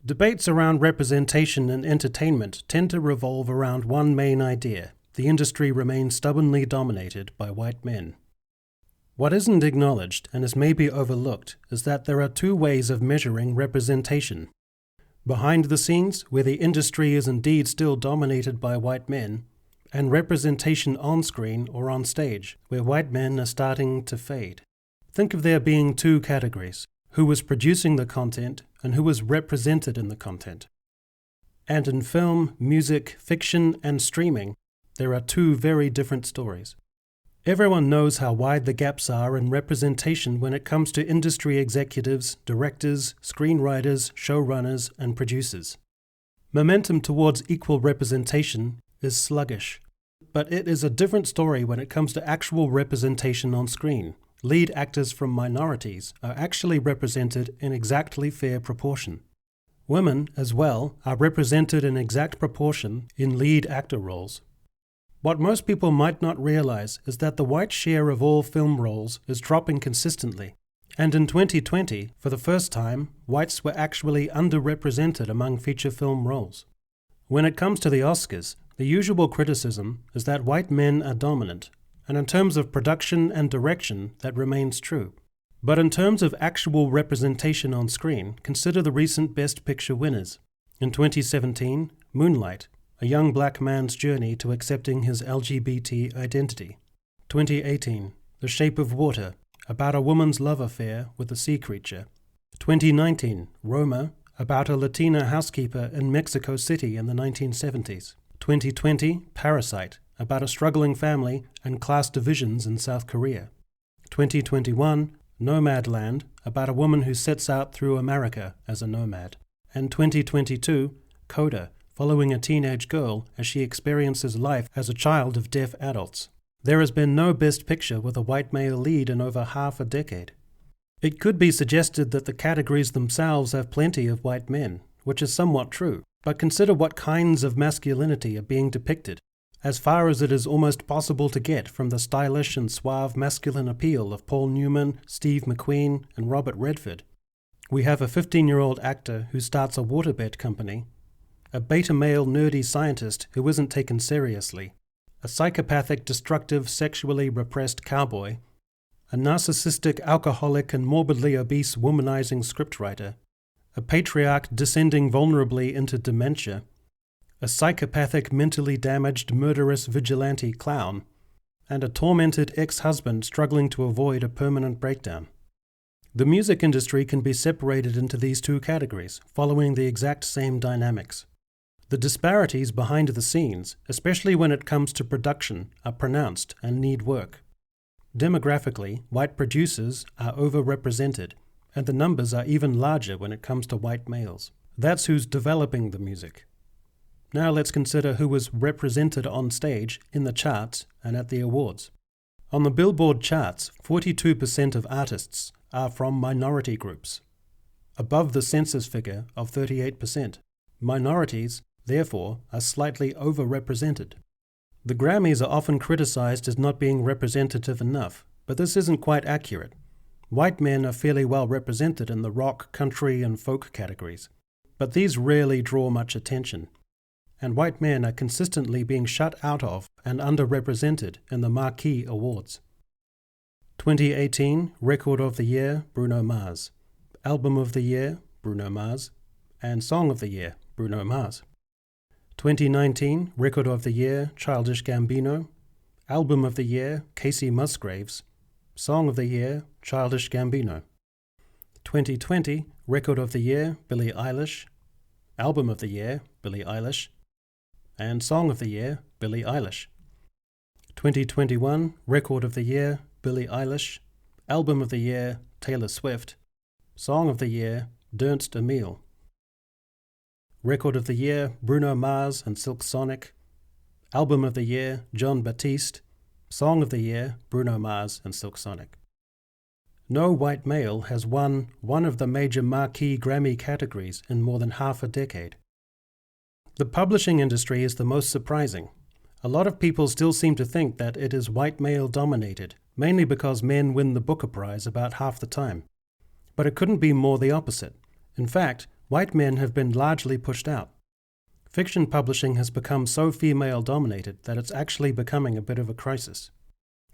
Debates around representation in entertainment tend to revolve around one main idea: the industry remains stubbornly dominated by white men. What isn't acknowledged, and is maybe overlooked, is that there are two ways of measuring representation. Behind the scenes, where the industry is indeed still dominated by white men, and representation on screen or on stage, where white men are starting to fade. Think of there being two categories: who was producing the content and who was represented in the content. And in film, music, fiction, and streaming, there are two very different stories. Everyone knows how wide the gaps are in representation when it comes to industry executives, directors, screenwriters, showrunners, and producers. Momentum towards equal representation is sluggish, but it is a different story when it comes to actual representation on screen. Lead actors from minorities are actually represented in exactly fair proportion. Women, as well, are represented in exact proportion in lead actor roles. What most people might not realize is that the white share of all film roles is dropping consistently. And in 2020, for the first time, whites were actually underrepresented among feature film roles. When it comes to the Oscars, the usual criticism is that white men are dominant, and in terms of production and direction, that remains true. But in terms of actual representation on screen, consider the recent Best Picture winners. In 2017, Moonlight, a young black man's journey to accepting his LGBT identity. 2018, The Shape of Water, about a woman's love affair with a sea creature. 2019, Roma, about a Latina housekeeper in Mexico City in the 1970s. 2020, Parasite, about a struggling family and class divisions in South Korea. 2021, Nomadland, about a woman who sets out through America as a nomad. And 2022, Coda, following a teenage girl as she experiences life as a child of deaf adults. There has been no Best Picture with a white male lead in over half a decade. It could be suggested that the categories themselves have plenty of white men, which is somewhat true, but consider what kinds of masculinity are being depicted, as far as it is almost possible to get from the stylish and suave masculine appeal of Paul Newman, Steve McQueen, and Robert Redford. We have a 15-year-old actor who starts a waterbed company, a beta male nerdy scientist who isn't taken seriously, a psychopathic, destructive, sexually repressed cowboy, a narcissistic, alcoholic, and morbidly obese womanizing scriptwriter, a patriarch descending vulnerably into dementia, a psychopathic, mentally damaged, murderous vigilante clown, and a tormented ex-husband struggling to avoid a permanent breakdown. The music industry can be separated into these two categories, following the exact same dynamics. The disparities behind the scenes, especially when it comes to production, are pronounced and need work. Demographically, white producers are overrepresented, and the numbers are even larger when it comes to white males. That's who's developing the music. Now let's consider who was represented on stage, in the charts, and at the awards. On the Billboard charts, 42% of artists are from minority groups, above the census figure of 38%. Minorities, therefore, are slightly overrepresented. The Grammys are often criticized as not being representative enough, but this isn't quite accurate. White men are fairly well represented in the rock, country, and folk categories, but these rarely draw much attention. And white men are consistently being shut out of and underrepresented in the marquee awards. 2018, Record of the Year, Bruno Mars. Album of the Year, Bruno Mars. And Song of the Year, Bruno Mars. 2019, Record of the Year, Childish Gambino. Album of the Year, Casey Musgraves. Song of the Year, Childish Gambino. 2020, Record of the Year, Billie Eilish. Album of the Year, Billie Eilish. And Song of the Year, Billie Eilish. 2021, Record of the Year, Billie Eilish. Album of the Year, Taylor Swift. Song of the Year, Ernst Emil. Record of the Year, Bruno Mars and Silk Sonic. Album of the Year, Jon Batiste. Song of the Year, Bruno Mars and Silk Sonic. No white male has won one of the major marquee Grammy categories in more than half a decade. The publishing industry is the most surprising. A lot of people still seem to think that it is white male dominated, mainly because men win the Booker Prize about half the time. But it couldn't be more the opposite. In fact, white men have been largely pushed out. Fiction publishing has become so female-dominated that it's actually becoming a bit of a crisis.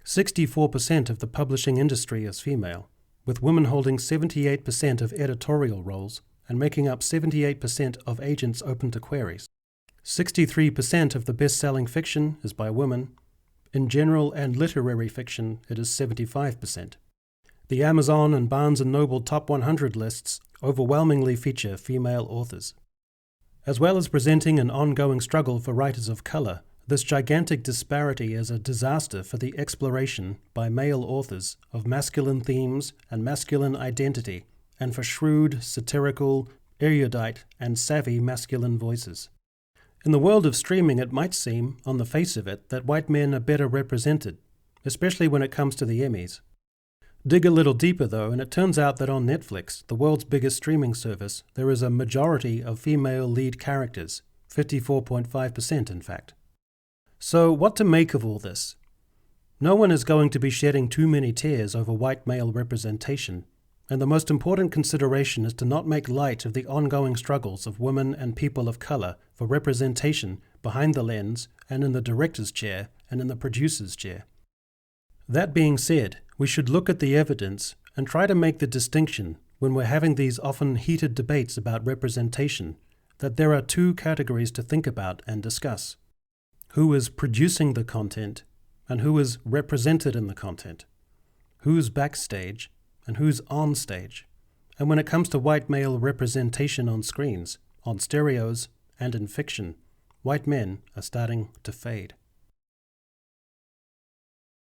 64% of the publishing industry is female, with women holding 78% of editorial roles and making up 78% of agents open to queries. 63% of the best-selling fiction is by women. In general and literary fiction, it is 75%. The Amazon and Barnes & Noble Top 100 lists overwhelmingly feature female authors. As well as presenting an ongoing struggle for writers of color, this gigantic disparity is a disaster for the exploration by male authors of masculine themes and masculine identity, and for shrewd, satirical, erudite, and savvy masculine voices. In the world of streaming, it might seem, on the face of it, that white men are better represented, especially when it comes to the Emmys. Dig a little deeper, though, and it turns out that on Netflix, the world's biggest streaming service, there is a majority of female lead characters, 54.5% in fact. So what to make of all this? No one is going to be shedding too many tears over white male representation, and the most important consideration is to not make light of the ongoing struggles of women and people of color for representation behind the lens and in the director's chair and in the producer's chair. That being said, we should look at the evidence and try to make the distinction when we're having these often heated debates about representation, that there are two categories to think about and discuss: who is producing the content and who is represented in the content, who's backstage and who's on stage. And when it comes to white male representation on screens, on stereos, and in fiction, white men are starting to fade.